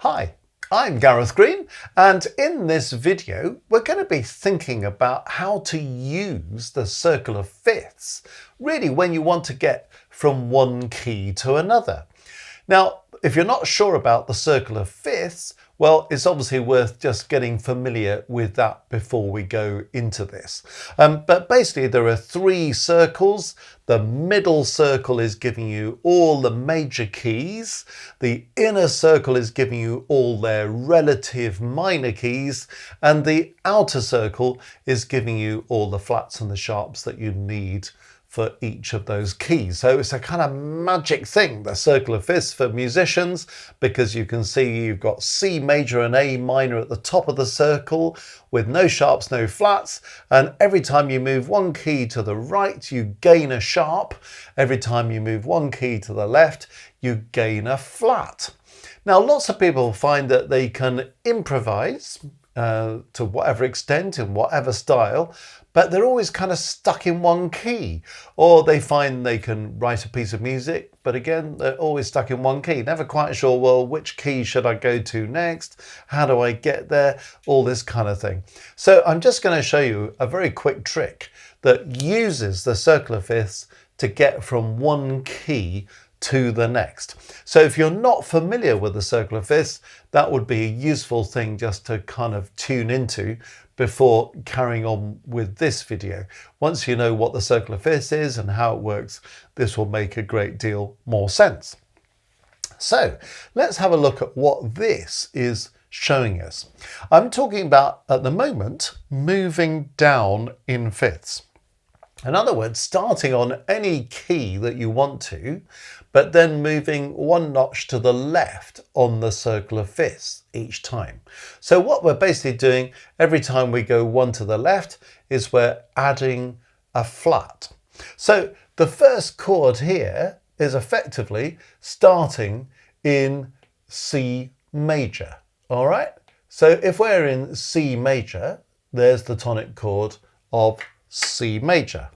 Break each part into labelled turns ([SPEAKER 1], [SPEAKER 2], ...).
[SPEAKER 1] Hi, I'm Gareth Green, and in this video we're going to be thinking about how to use the circle of fifths really when you want to get from one key to another. Now, if you're not sure about the circle of fifths, well, it's obviously worth just getting familiar with that before we go into this. But basically there are three circles. The middle circle is giving you all the major keys. The inner circle is giving you all their relative minor keys. And the outer circle is giving you all the flats and the sharps that you need for each of those keys. So it's a kind of magic thing, the circle of fifths for musicians, because you can see you've got C major and A minor at the top of the circle with no sharps, no flats. And every time you move one key to the right, you gain a sharp. Every time you move one key to the left, you gain a flat. Now, lots of people find that they can improvise to whatever extent, in whatever style, but they're always kind of stuck in one key. Or they find they can write a piece of music, but again, they're always stuck in one key. Never quite sure, well, which key should I go to next? How do I get there? All this kind of thing. So I'm just going to show you a very quick trick that uses the circle of fifths to get from one key to the next. So if you're not familiar with the circle of fifths, that would be a useful thing just to kind of tune into before carrying on with this video. Once you know what the circle of fifths is and how it works, this will make a great deal more sense. So let's have a look at what this is showing us. I'm talking about, at the moment, moving down in fifths. In other words, starting on any key that you want to, but then moving one notch to the left on the circle of fifths each time. So what we're basically doing every time we go one to the left is we're adding a flat. So the first chord here is effectively starting in C major. All right. So if we're in C major, there's the tonic chord of C major.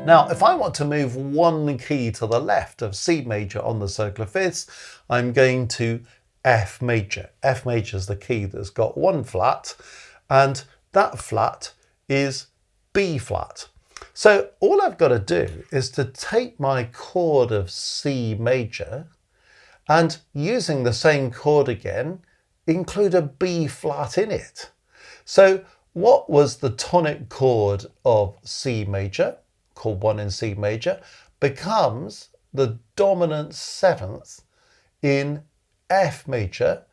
[SPEAKER 1] Now, if I want to move one key to the left of C major on the circle of fifths, I'm going to F major. F major is the key that's got one flat, and that flat is B flat. So all I've got to do is to take my chord of C major and, using the same chord again, include a B flat in it. So what was the tonic chord of C major, chord 1 in C major, becomes the dominant seventh in F major,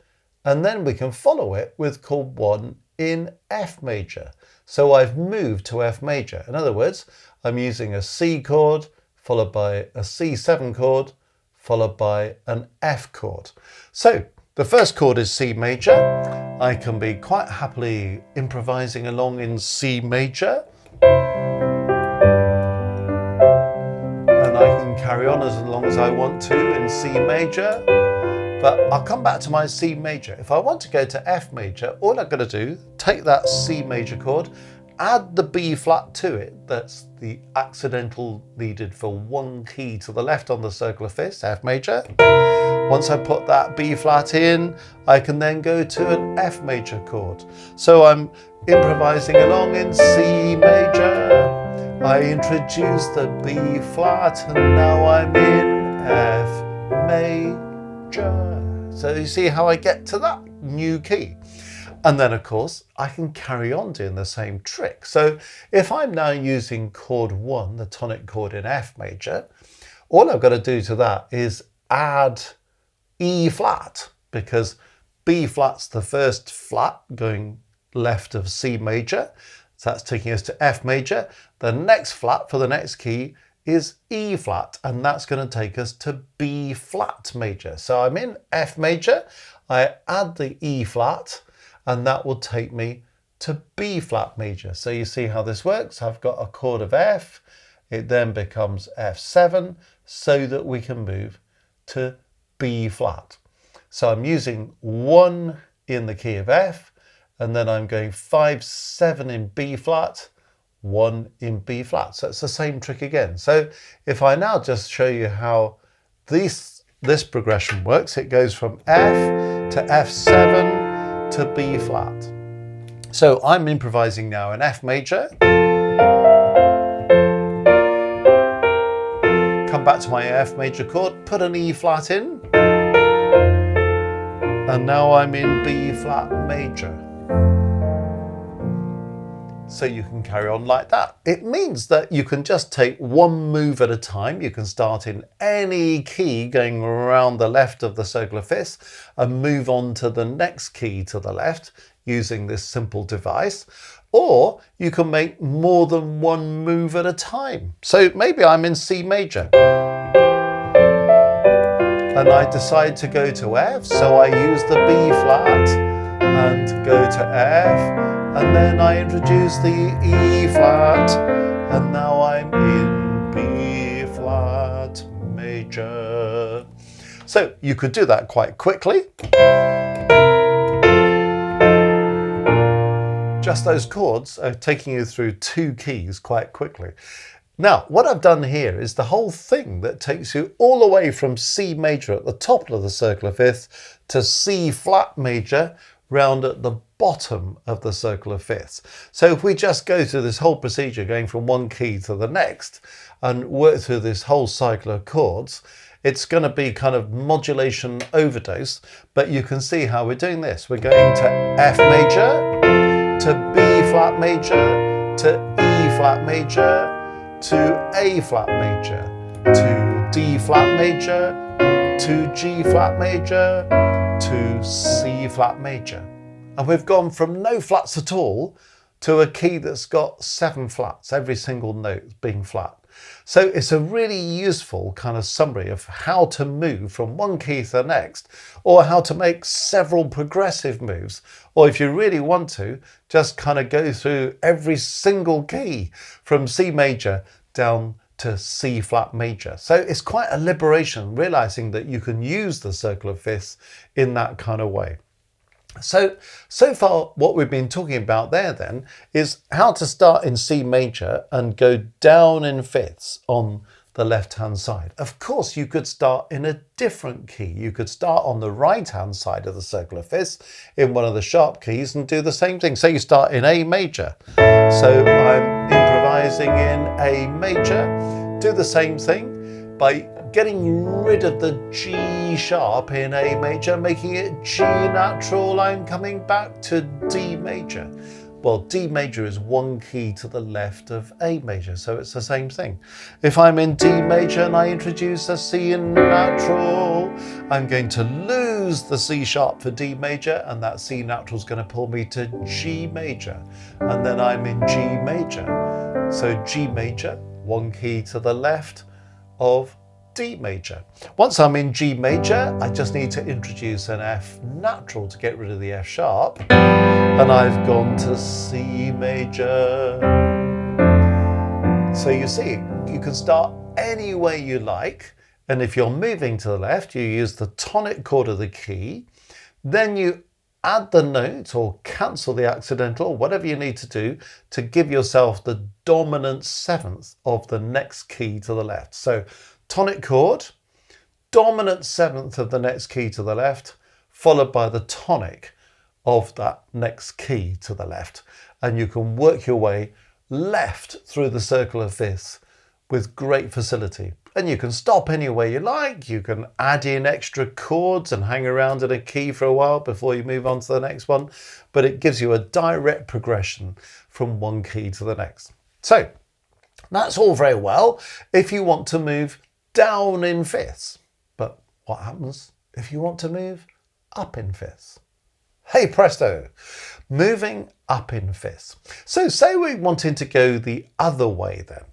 [SPEAKER 1] and then we can follow it with chord 1 in F major. So I've moved to F major. In other words, I'm using a C chord followed by a C7 chord followed by an F chord. So the first chord is C major. I can be quite happily improvising along in C major. And I can carry on as long as I want to in C major. But I'll come back to my C major. If I want to go to F major, all I've got to do, take that C major chord, add the B flat to it. That's the accidental needed for one key to the left on the circle of fifths, F major. Once I put that B flat in, I can then go to an F major chord. So I'm improvising along in C major. I introduce the B flat and now I'm in F major. So you see how I get to that new key. And then, of course, I can carry on doing the same trick. So if I'm now using chord 1, the tonic chord in F major, all I've got to do to that is add E flat, because B flat's the first flat going left of C major. So that's taking us to F major. The next flat for the next key is E flat, and that's going to take us to B flat major. So I'm in F major, I add the E flat, and that will take me to B flat major. So you see how this works. I've got a chord of F, it then becomes F7, so that we can move to B flat. So I'm using 1 in the key of F, and then I'm going 5, 7 in B flat, 1 in B flat. So it's the same trick again. So if I now just show you how this this progression works. It goes from F to F7 to B flat. So I'm improvising now in F major. Come back to my F major chord, put an E flat in, and now I'm in B flat major. So you can carry on like that. It means that you can just take one move at a time. You can start in any key going around the left of the circular fifths and move on to the next key to the left using this simple device. Or you can make more than one move at a time. So maybe I'm in C major and I decide to go to F, so I use the B flat and go to F, and then I introduce the E flat, and now I'm in B flat major. So you could do that quite quickly. Just those chords are taking you through two keys quite quickly. Now, what I've done here is the whole thing that takes you all the way from C major at the top of the circular fifth to C flat major round at the bottom of the circular fifths. So if we just go through this whole procedure going from one key to the next and work through this whole cycle of chords, it's going to be kind of modulation overdose, but you can see how we're doing this. We're going to F major, to B flat major, to E flat major, to A flat major, to D flat major, to G flat major, to C flat major. And we've gone from no flats at all to a key that's got 7 flats, every single note being flat. So it's a really useful kind of summary of how to move from one key to the next, or how to make several progressive moves, or if you really want to, just kind of go through every single key from C major down to C flat major. So it's quite a liberation, realizing that you can use the circular fifths in that kind of way. So far what we've been talking about there then is how to start in C major and go down in fifths on the left hand side. Of course you could start in a different key. You could start on the right hand side of the circular fifths in one of the sharp keys and do the same thing. So you start in A major. So I'm improvising in A major. Do the same thing by getting rid of the G sharp in A major, making it G natural. I'm coming back to D major. Well, D major is one key to the left of A major, so it's the same thing. If I'm in D major and I introduce a C in natural, I'm going to lose the C sharp for D major, and that C natural is going to pull me to G major, and then I'm in G major. So G major, one key to the left of D major. Once I'm in G major, I just need to introduce an F natural to get rid of the F sharp, and I've gone to C major. So you see, you can start any way you like, and if you're moving to the left, you use the tonic chord of the key, then you add the note or cancel the accidental, whatever you need to do to give yourself the dominant seventh of the next key to the left. So tonic chord, dominant seventh of the next key to the left, followed by the tonic of that next key to the left. And you can work your way left through the circle of fifths with great facility. And you can stop anywhere you like. You can add in extra chords and hang around in a key for a while before you move on to the next one. But it gives you a direct progression from one key to the next. So that's all very well if you want to move down in fifths. But what happens if you want to move up in fifths? Hey presto, moving up in fifths. So say we wanted to go the other way then.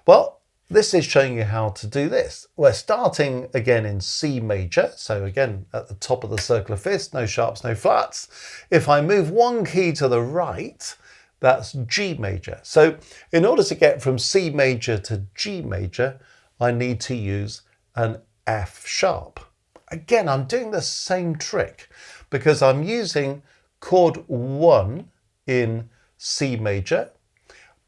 [SPEAKER 1] Well, this is showing you how to do this. We're starting again in C major. So again, at the top of the circle of fifths, no sharps, no flats. If I move one key to the right, that's G major. So in order to get from C major to G major, I need to use an F sharp. Again, I'm doing the same trick because I'm using chord 1 in C major,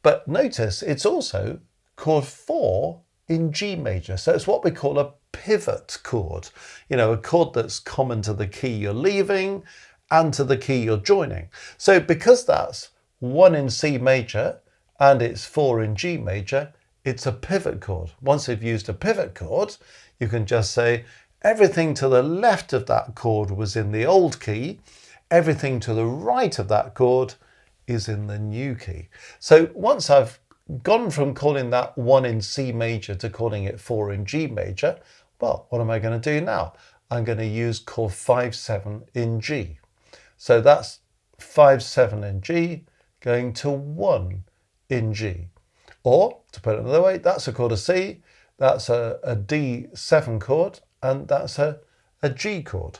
[SPEAKER 1] but notice it's also chord 4 in G major. So it's what we call a pivot chord, you know, a chord that's common to the key you're leaving and to the key you're joining. So because that's 1 in C major and it's 4 in G major, it's a pivot chord. Once you've used a pivot chord, you can just say everything to the left of that chord was in the old key, everything to the right of that chord is in the new key. So once I've gone from calling that 1 in C major to calling it 4 in G major, well, what am I going to do now? I'm going to use chord 5-7 in G. So that's 5-7 in G going to 1 in G. Or, to put it another way, that's a chord of C, that's a D7 chord, and that's a G chord.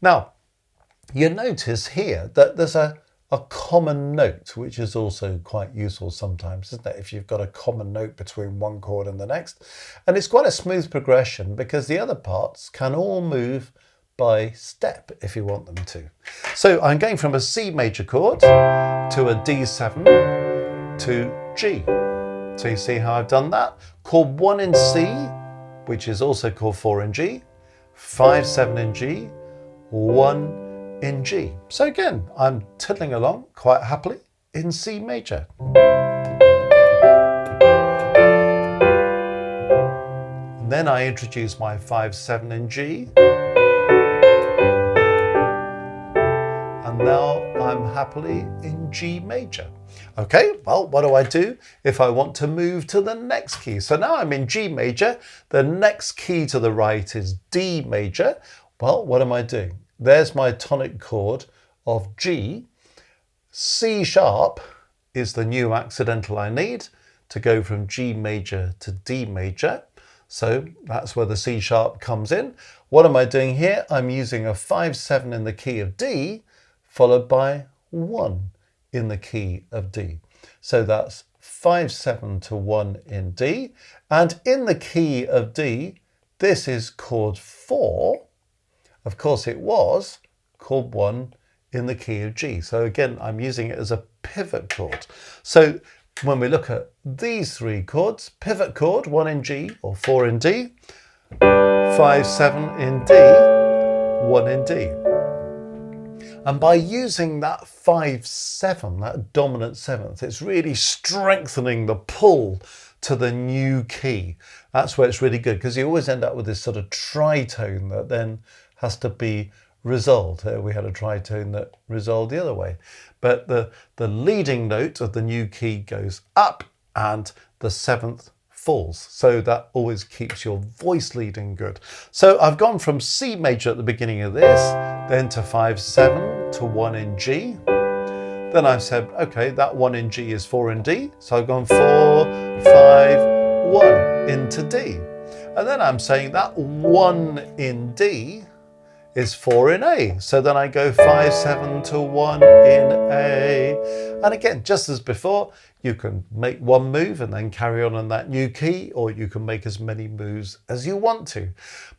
[SPEAKER 1] Now, you notice here that there's a common note, which is also quite useful sometimes, isn't it? If you've got a common note between one chord and the next. And it's quite a smooth progression because the other parts can all move by step if you want them to. So I'm going from a C major chord to a D7 to G. So you see how I've done that? Chord 1 in C, which is also chord 4 in G, 5-7 in G, 1 in G. So again, I'm tiddling along quite happily in C major. And then I introduce my 5-7 in G. And now I'm happily in G major. Okay, well, what do I do if I want to move to the next key? So now I'm in G major. The next key to the right is D major. Well, what am I doing? There's my tonic chord of G. C sharp is the new accidental I need to go from G major to D major. So that's where the C sharp comes in. What am I doing here? I'm using a 5-7 in the key of D, followed by 1 in the key of D. So that's 5-7 to 1 in D. And in the key of D, this is chord 4. Of course, it was chord 1 in the key of G. So again, I'm using it as a pivot chord. So when we look at these three chords, pivot chord, 1 in G or 4 in D, 5-7 in D, 1 in D. And by using that 5-7, that dominant seventh, it's really strengthening the pull to the new key. That's where it's really good, because you always end up with this sort of tritone that then has to be resolved. We had a tritone that resolved the other way. But the leading note of the new key goes up and the seventh falls. So that always keeps your voice leading good. So I've gone from C major at the beginning of this, then to 5-7 to 1 in G. Then I've said, okay, that 1 in G is 4 in D. So I've gone 4, 5, 1 into D. And then I'm saying that 1 in D is 4 in A. So then I go 5-7 to 1 in A. And again, just as before, you can make one move and then carry on that new key, or you can make as many moves as you want to.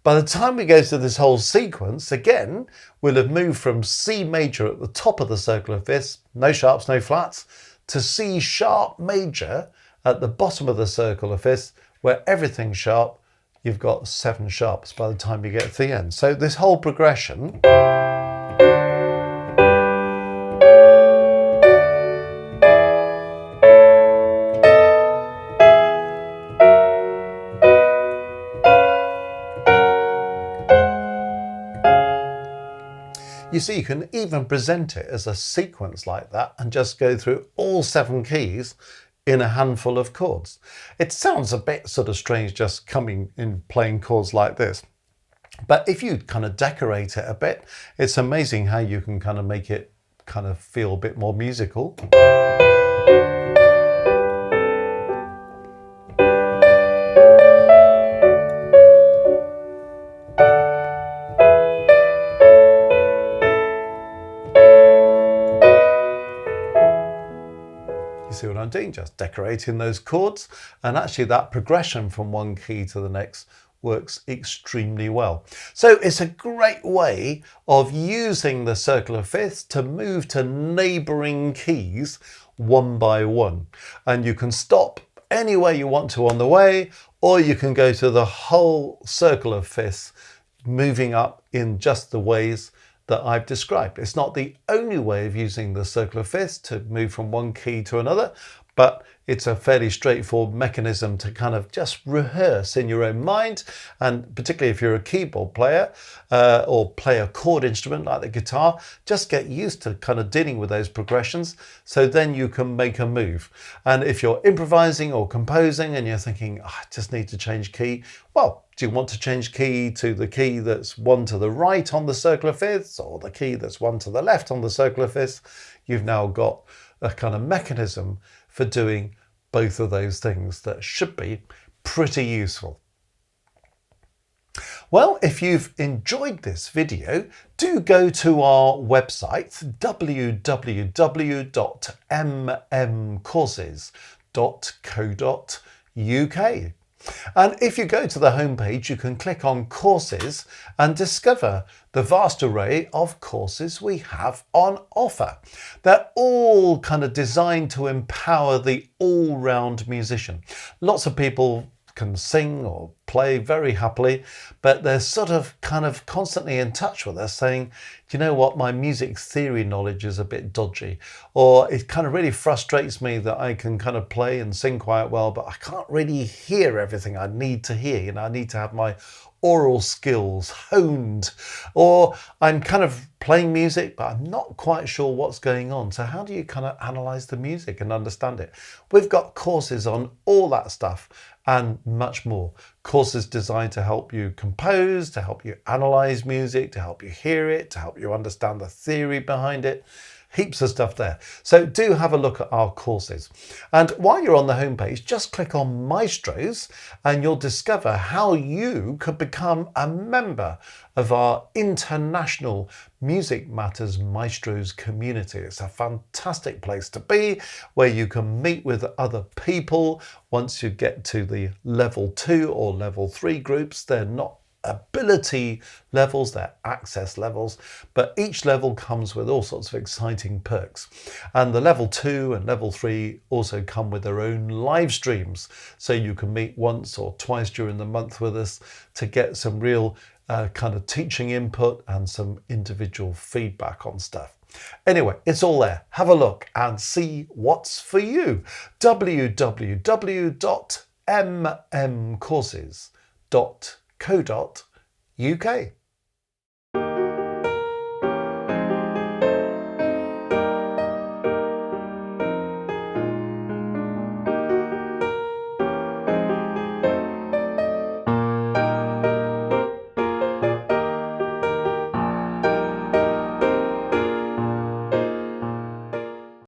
[SPEAKER 1] By the time we go to this whole sequence, again, we'll have moved from C major at the top of the circle of fifths, no sharps, no flats, to C sharp major at the bottom of the circle of fifths, where everything's sharp. You've got 7 sharps by the time you get to the end. So this whole progression you see, you can even present it as a sequence like that and just go through all 7 keys in a handful of chords. It sounds a bit sort of strange just coming in playing chords like this. But if you kind of decorate it a bit, it's amazing how you can kind of make it kind of feel a bit more musical. See what I'm doing? Just decorating those chords, and actually that progression from one key to the next works extremely well. So it's a great way of using the circle of fifths to move to neighbouring keys one by one, and you can stop anywhere you want to on the way, or you can go to the whole circle of fifths, moving up in just the ways that I've described. It's not the only way of using the circle of fifths to move from one key to another, but it's a fairly straightforward mechanism to kind of just rehearse in your own mind. And particularly if you're a keyboard player or play a chord instrument like the guitar, just get used to kind of dealing with those progressions, so then you can make a move. And if you're improvising or composing and you're thinking, oh, I just need to change key, well, do you want to change key to the key that's one to the right on the circle of fifths, or the key that's one to the left on the circle of fifths? You've now got a kind of mechanism for doing both of those things that should be pretty useful. Well, if you've enjoyed this video, do go to our website, www.mmcourses.co.uk. And if you go to the homepage, you can click on courses and discover the vast array of courses we have on offer. They're all kind of designed to empower the all-round musician. Lots of people can sing or play very happily, but they're sort of kind of constantly in touch with us saying, do you know what, my music theory knowledge is a bit dodgy, or it kind of really frustrates me that I can kind of play and sing quite well, but I can't really hear everything I need to hear. You know, I need to have my aural skills honed, or I'm kind of playing music, but I'm not quite sure what's going on. So how do you kind of analyze the music and understand it? We've got courses on all that stuff and much more. Courses designed to help you compose, to help you analyze music, to help you hear it, to help you understand the theory behind it. Heaps of stuff there. So do have a look at our courses. And while you're on the homepage, just click on Maestros and you'll discover how you could become a member of our international Music Matters Maestros community. It's a fantastic place to be, where you can meet with other people once you get to the level 2 or level 3 groups. They're not ability levels, they're access levels, but each level comes with all sorts of exciting perks. And the level 2 and level 3 also come with their own live streams, so you can meet once or twice during the month with us to get some real kind of teaching input and some individual feedback on stuff. Anyway, it's all there. Have a look and see what's for you. www.mmcourses.co.uk.